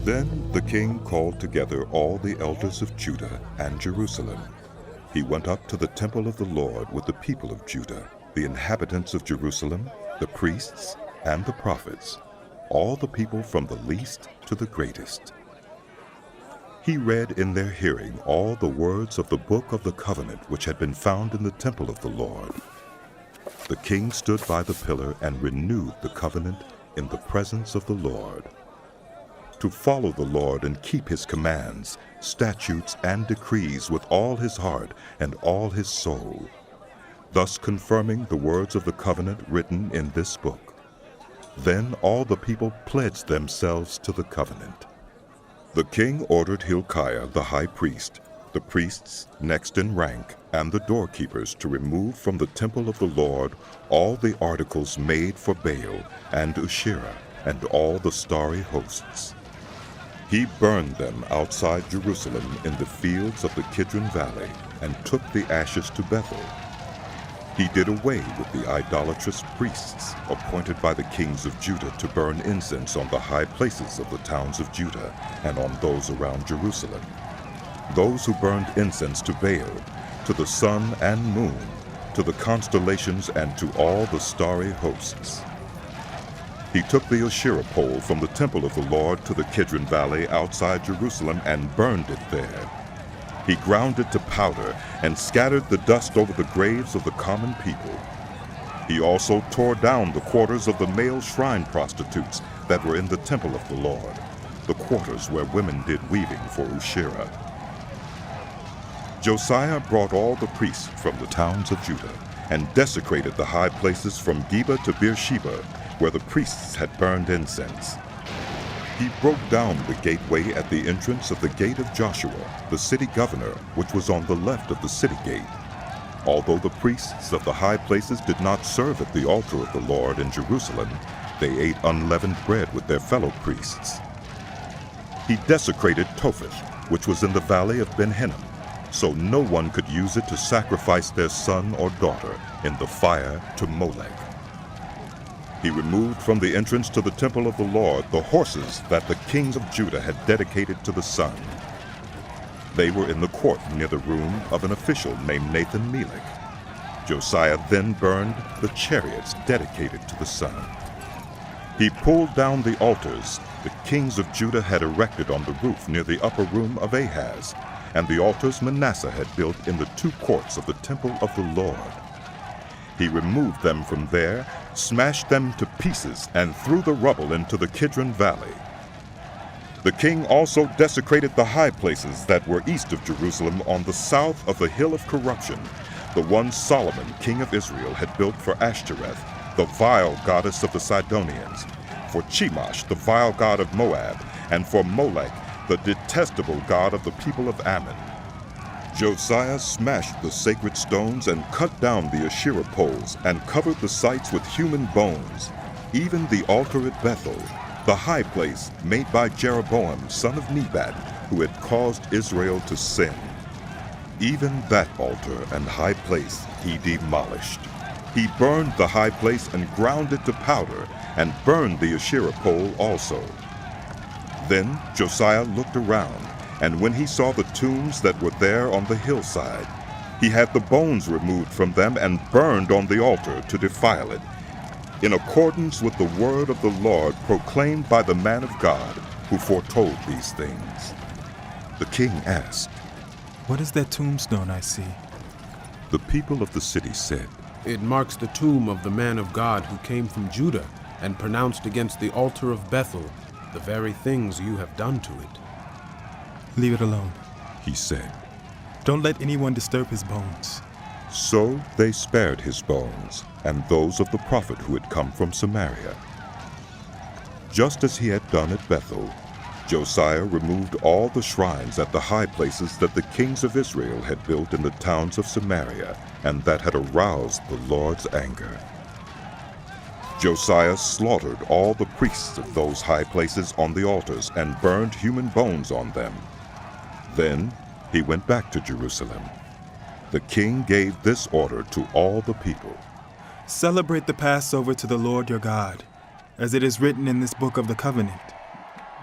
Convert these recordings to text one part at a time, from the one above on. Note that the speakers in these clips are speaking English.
Then the king called together all the elders of Judah and Jerusalem. He went up to the temple of the Lord with the people of Judah, the inhabitants of Jerusalem, the priests, and the prophets, all the people from the least to the greatest. He read in their hearing all the words of the book of the covenant which had been found in the temple of the Lord. The king stood by the pillar and renewed the covenant in the presence of the Lord, to follow the Lord and keep his commands, statutes, and decrees with all his heart and all his soul, thus confirming the words of the covenant written in this book. Then all the people pledged themselves to the covenant. The king ordered Hilkiah the high priest, the priests next in rank, and the doorkeepers to remove from the temple of the Lord all the articles made for Baal and Asherah and all the starry hosts. He burned them outside Jerusalem in the fields of the Kidron Valley and took the ashes to Bethel. He did away with the idolatrous priests appointed by the kings of Judah to burn incense on the high places of the towns of Judah and on those around Jerusalem, those who burned incense to Baal, to the sun and moon, to the constellations, and to all the starry hosts. He took the Asherah pole from the temple of the Lord to the Kidron Valley outside Jerusalem and burned it there. He ground it to powder and scattered the dust over the graves of the common people. He also tore down the quarters of the male shrine prostitutes that were in the temple of the Lord, the quarters where women did weaving for Asherah. Josiah brought all the priests from the towns of Judah and desecrated the high places from Geba to Beersheba, where the priests had burned incense. He broke down the gateway at the entrance of the gate of Joshua, the city governor, which was on the left of the city gate. Although the priests of the high places did not serve at the altar of the Lord in Jerusalem, they ate unleavened bread with their fellow priests. He desecrated Topheth, which was in the valley of Ben-Hinnom, so no one could use it to sacrifice their son or daughter in the fire to Molech. He removed from the entrance to the temple of the Lord the horses that the kings of Judah had dedicated to the sun. They were in the court near the room of an official named Nathan-Melech. Josiah then burned the chariots dedicated to the sun. He pulled down the altars the kings of Judah had erected on the roof near the upper room of Ahaz, and the altars Manasseh had built in the two courts of the temple of the Lord. He removed them from there, smashed them to pieces, and threw the rubble into the Kidron Valley. The king also desecrated the high places that were east of Jerusalem on the south of the Hill of Corruption, the one Solomon, king of Israel, had built for Ashtoreth, the vile goddess of the Sidonians, for Chemosh, the vile god of Moab, and for Molech, the detestable god of the people of Ammon. Josiah smashed the sacred stones and cut down the Asherah poles and covered the sites with human bones, even the altar at Bethel, the high place made by Jeroboam, son of Nebat, who had caused Israel to sin. Even that altar and high place he demolished. He burned the high place and ground it to powder, and burned the Asherah pole also. Then Josiah looked around, and when he saw the tombs that were there on the hillside, he had the bones removed from them and burned on the altar to defile it, in accordance with the word of the Lord proclaimed by the man of God who foretold these things. The king asked, "What is that tombstone I see?" The people of the city said, "It marks the tomb of the man of God who came from Judah and pronounced against the altar of Bethel the very things you have done to it." "Leave it alone," he said. "Don't let anyone disturb his bones." So they spared his bones and those of the prophet who had come from Samaria. Just as he had done at Bethel, Josiah removed all the shrines at the high places that the kings of Israel had built in the towns of Samaria and that had aroused the Lord's anger. Josiah slaughtered all the priests of those high places on the altars and burned human bones on them. Then he went back to Jerusalem. The king gave this order to all the people: "Celebrate the Passover to the Lord your God, as it is written in this book of the covenant.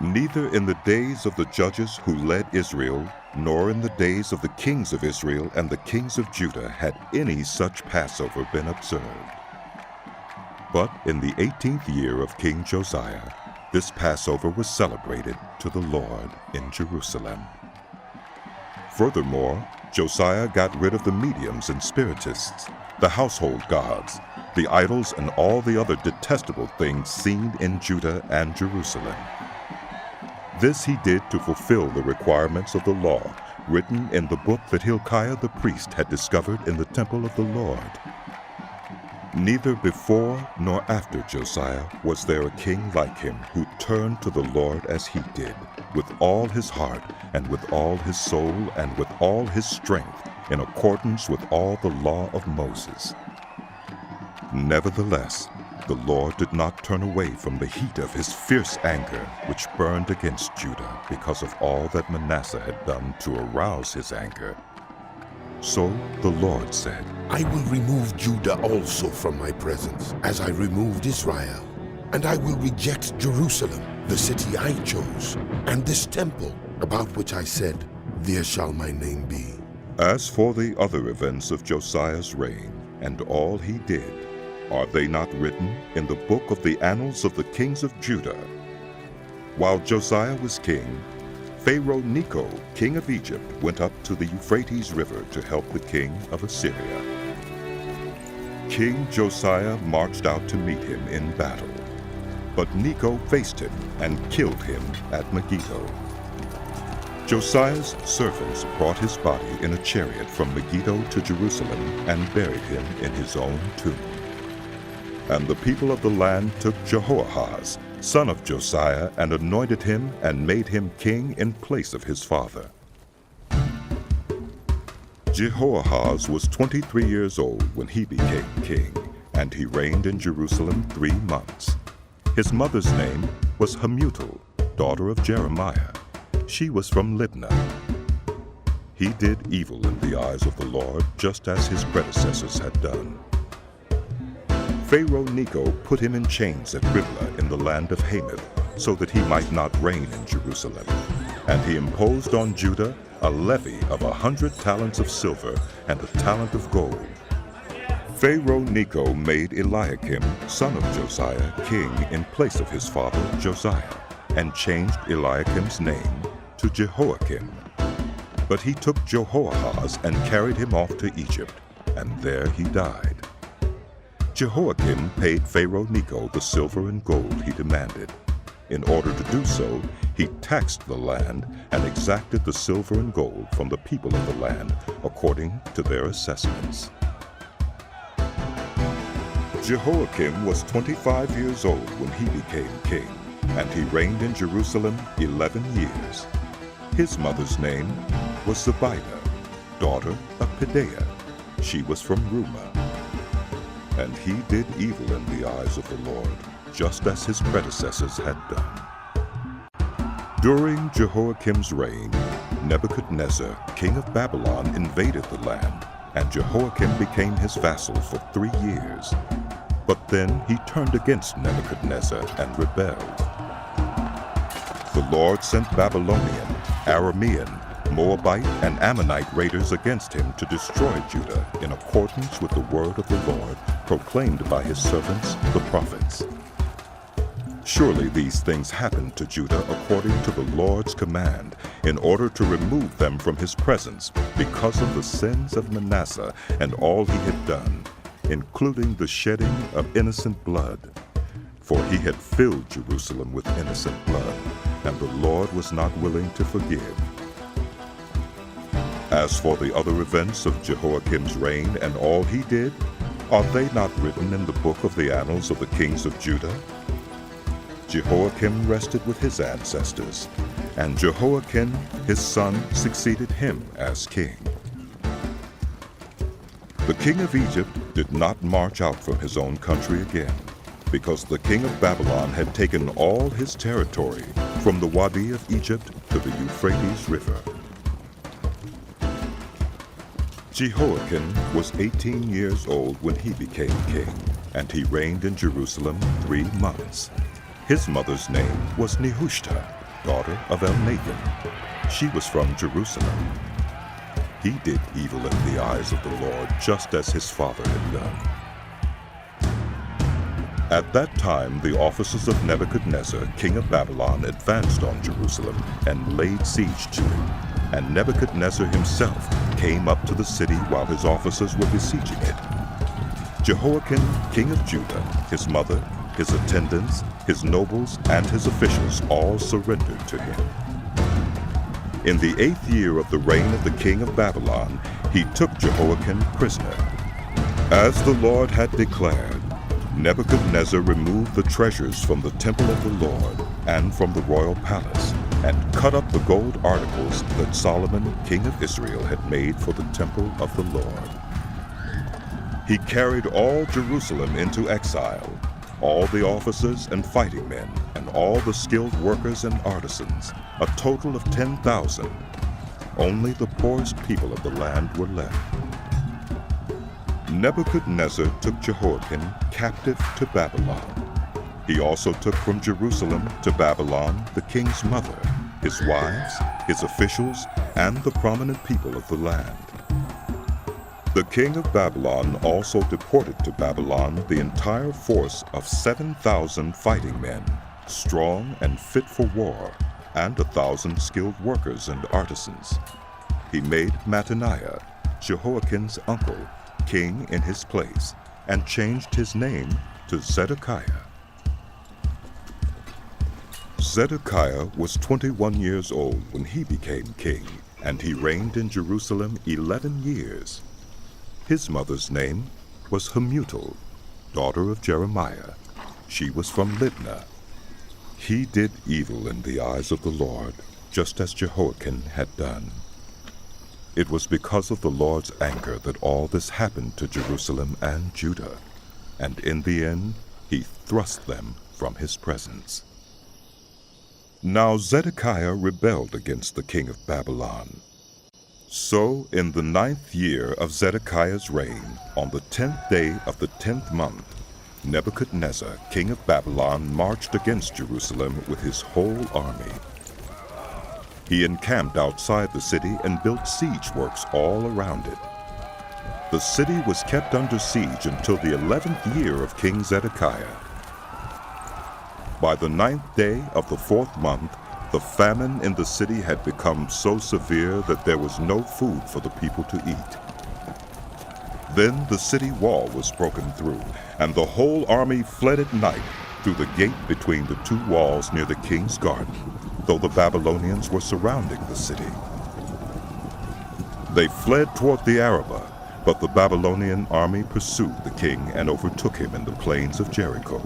Neither in the days of the judges who led Israel, nor in the days of the kings of Israel and the kings of Judah had any such Passover been observed. But in the 18th year of King Josiah, this Passover was celebrated to the Lord in Jerusalem. Furthermore, Josiah got rid of the mediums and spiritists, the household gods, the idols, and all the other detestable things seen in Judah and Jerusalem. This he did to fulfill the requirements of the law written in the book that Hilkiah the priest had discovered in the temple of the Lord. Neither before nor after Josiah was there a king like him who turned to the Lord as he did, with all his heart and with all his soul and with all his strength, in accordance with all the law of Moses. Nevertheless, the Lord did not turn away from the heat of his fierce anger, which burned against Judah because of all that Manasseh had done to arouse his anger. So the Lord said, I will remove Judah also from my presence, as I removed Israel. And I will reject Jerusalem, the city I chose, and this temple, about which I said, There shall my name be. As for the other events of Josiah's reign, and all he did, are they not written in the book of the annals of the kings of Judah? While Josiah was king, Pharaoh Necho, king of Egypt, went up to the Euphrates River to help the king of Assyria. King Josiah marched out to meet him in battle, but Necho faced him and killed him at Megiddo. Josiah's servants brought his body in a chariot from Megiddo to Jerusalem and buried him in his own tomb. And the people of the land took Jehoahaz, son of Josiah, and anointed him and made him king in place of his father. Jehoahaz was 23 years old when he became king, and he reigned in Jerusalem 3 months. His mother's name was Hamutal, daughter of Jeremiah. She was from Libnah. He did evil in the eyes of the Lord, just as his predecessors had done. Pharaoh Necho put him in chains at Riblah in the land of Hamath, so that he might not reign in Jerusalem. And he imposed on Judah a levy of 100 talents of silver and a talent of gold. Pharaoh Necho made Eliakim, son of Josiah, king in place of his father Josiah, and changed Eliakim's name to Jehoiakim. But he took Jehoahaz and carried him off to Egypt, and there he died. Jehoiakim paid Pharaoh Necho the silver and gold he demanded. In order to do so, he taxed the land and exacted the silver and gold from the people of the land according to their assessments. Jehoiakim was 25 years old when he became king, and he reigned in Jerusalem 11 years. His mother's name was Zedekiah, daughter of Pedaiah. She was from Rumah. And he did evil in the eyes of the Lord, just as his predecessors had done. During Jehoiakim's reign, Nebuchadnezzar, king of Babylon, invaded the land, and Jehoiakim became his vassal for 3 years. But then he turned against Nebuchadnezzar and rebelled. The Lord sent Babylonian, Aramean, Moabite, and Ammonite raiders against him to destroy Judah in accordance with the word of the Lord proclaimed by his servants, the prophets. Surely these things happened to Judah according to the Lord's command, in order to remove them from his presence because of the sins of Manasseh and all he had done, including the shedding of innocent blood. For he had filled Jerusalem with innocent blood, and the Lord was not willing to forgive. As for the other events of Jehoiakim's reign and all he did, are they not written in the book of the annals of the kings of Judah? Jehoiakim rested with his ancestors, and Jehoiachin, his son, succeeded him as king. The king of Egypt did not march out from his own country again, because the king of Babylon had taken all his territory from the Wadi of Egypt to the Euphrates River. Jehoiachin was 18 years old when he became king, and he reigned in Jerusalem 3 months. His mother's name was Nehushta, daughter of Elnathan. She was from Jerusalem. He did evil in the eyes of the Lord, just as his father had done. At that time, the officers of Nebuchadnezzar, king of Babylon, advanced on Jerusalem and laid siege to it. And Nebuchadnezzar himself came up to the city while his officers were besieging it. Jehoiakim, king of Judah, his mother, his attendants, his nobles, and his officials all surrendered to him. In the 8th year of the reign of the king of Babylon, he took Jehoiakim prisoner. As the Lord had declared, Nebuchadnezzar removed the treasures from the temple of the Lord and from the royal palace, and cut up the gold articles that Solomon, king of Israel, had made for the temple of the Lord. He carried all Jerusalem into exile, all the officers and fighting men, and all the skilled workers and artisans, a total of 10,000. Only the poorest people of the land were left. Nebuchadnezzar took Jehoiakim captive to Babylon. He also took from Jerusalem to Babylon the king's mother, his wives, his officials, and the prominent people of the land. The king of Babylon also deported to Babylon the entire force of 7,000 fighting men, strong and fit for war, and 1,000 skilled workers and artisans. He made Mattaniah, Jehoiakim's uncle, king in his place, and changed his name to Zedekiah. Zedekiah was 21 years old when he became king, and he reigned in Jerusalem 11 years. His mother's name was Hamutal, daughter of Jeremiah. She was from Libnah. He did evil in the eyes of the Lord, just as Jehoiakim had done. It was because of the Lord's anger that all this happened to Jerusalem and Judah, and in the end he thrust them from his presence. Now Zedekiah rebelled against the king of Babylon. So in the 9th year of Zedekiah's reign, on the 10th day of the 10th month, Nebuchadnezzar, king of Babylon, marched against Jerusalem with his whole army. He encamped outside the city and built siege works all around it. The city was kept under siege until the 11th year of King Zedekiah. By the 9th day of the 4th month, the famine in the city had become so severe that there was no food for the people to eat. Then the city wall was broken through, and the whole army fled at night through the gate between the two walls near the king's garden, though the Babylonians were surrounding the city. They fled toward the Arabah, but the Babylonian army pursued the king and overtook him in the plains of Jericho.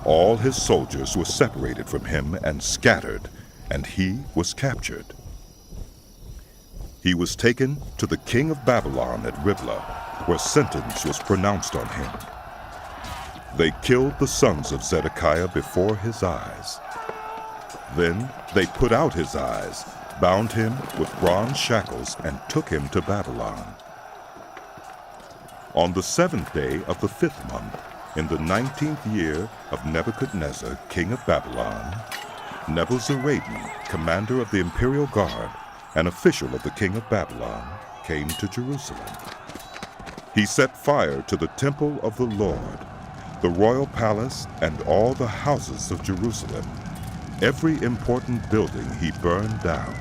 All his soldiers were separated from him and scattered, and he was captured. He was taken to the king of Babylon at Riblah, where sentence was pronounced on him. They killed the sons of Zedekiah before his eyes. Then they put out his eyes, bound him with bronze shackles, and took him to Babylon. On the 7th day of the 5th month, in the 19th year of Nebuchadnezzar, king of Babylon, Nebuzaradan, commander of the imperial guard, an official of the king of Babylon, came to Jerusalem. He set fire to the temple of the Lord, the royal palace, and all the houses of Jerusalem. Every important building he burned down.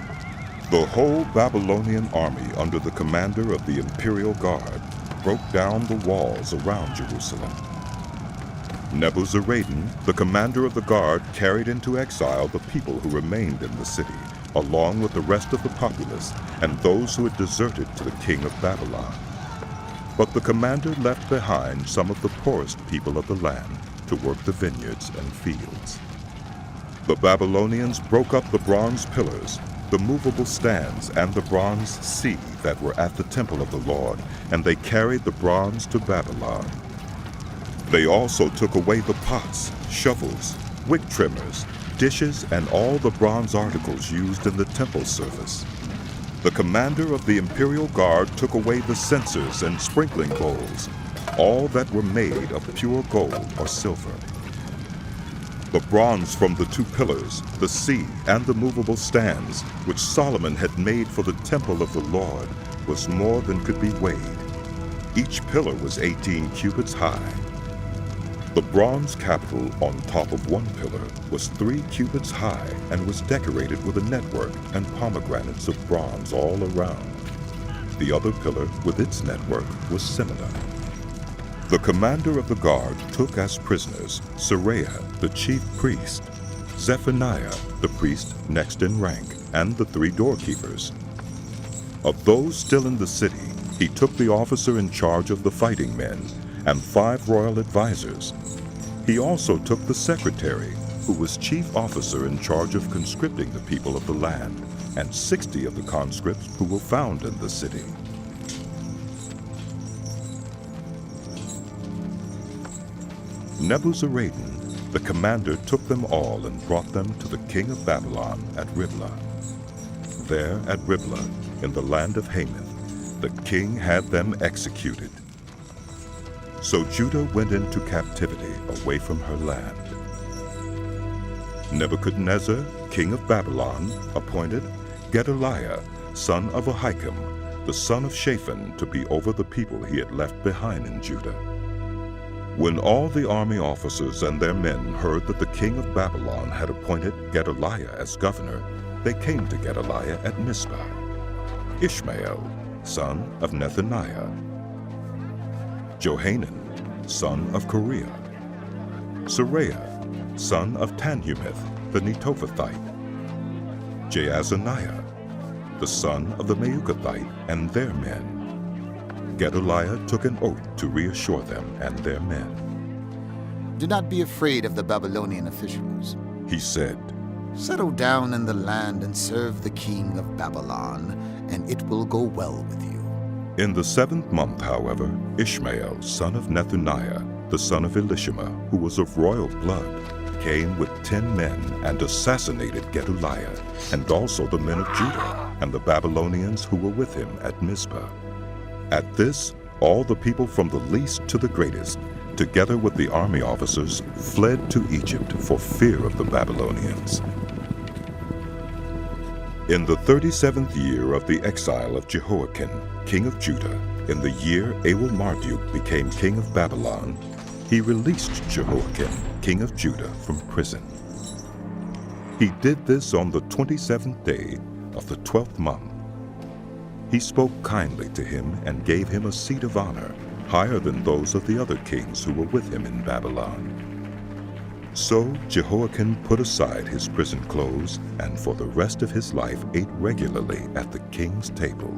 The whole Babylonian army under the commander of the imperial guard broke down the walls around Jerusalem. Nebuzaradan, the commander of the guard, carried into exile the people who remained in the city, along with the rest of the populace and those who had deserted to the king of Babylon. But the commander left behind some of the poorest people of the land to work the vineyards and fields. The Babylonians broke up the bronze pillars, the movable stands, and the bronze sea that were at the temple of the Lord, and they carried the bronze to Babylon. They also took away the pots, shovels, wick trimmers, dishes, and all the bronze articles used in the temple service. The commander of the imperial guard took away the censers and sprinkling bowls, all that were made of pure gold or silver. The bronze from the 2 pillars, the sea, and the movable stands, which Solomon had made for the temple of the Lord, was more than could be weighed. Each pillar was 18 cubits high. The bronze capital on top of one pillar was 3 cubits high and was decorated with a network and pomegranates of bronze all around. The other pillar with its network was similar. The commander of the guard took as prisoners Seraiah, the chief priest, Zephaniah, the priest next in rank, and the 3 doorkeepers. Of those still in the city, he took the officer in charge of the fighting men and 5 royal advisers. He also took the secretary, who was chief officer in charge of conscripting the people of the land, and 60 of the conscripts who were found in the city. Nebuzaradan, the commander, took them all and brought them to the king of Babylon at Riblah. There at Riblah, in the land of Hamath, the king had them executed. So Judah went into captivity away from her land. Nebuchadnezzar, king of Babylon, appointed Gedaliah, son of Jehoiakim, the son of Shaphan, to be over the people he had left behind in Judah. When all the army officers and their men heard that the king of Babylon had appointed Gedaliah as governor, they came to Gedaliah at Mizpah. Ishmael, son of Nethaniah, Johanan, son of Kareah, Seraiah, son of Tanhumeth the Netophathite, Jaazaniah, the son of the Meuchathite, and their men. Gedaliah took an oath to reassure them and their men. Do not be afraid of the Babylonian officials. He said, Settle down in the land and serve the king of Babylon, and it will go well with you. In the 7th month, however, Ishmael, son of Nethaniah, the son of Elishama, who was of royal blood, came with 10 men and assassinated Gedaliah, and also the men of Judah and the Babylonians who were with him at Mizpah. At this, all the people from the least to the greatest, together with the army officers, fled to Egypt for fear of the Babylonians. In the 37th year of the exile of Jehoiakim, king of Judah, in the year Awel-Marduk became king of Babylon, he released Jehoiakim, king of Judah, from prison. He did this on the 27th day of the 12th month. He spoke kindly to him and gave him a seat of honor, higher than those of the other kings who were with him in Babylon. So Jehoiakim put aside his prison clothes, and for the rest of his life ate regularly at the king's table.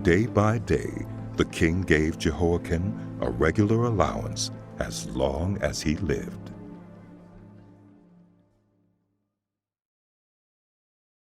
Day by day, the king gave Jehoiakim a regular allowance as long as he lived.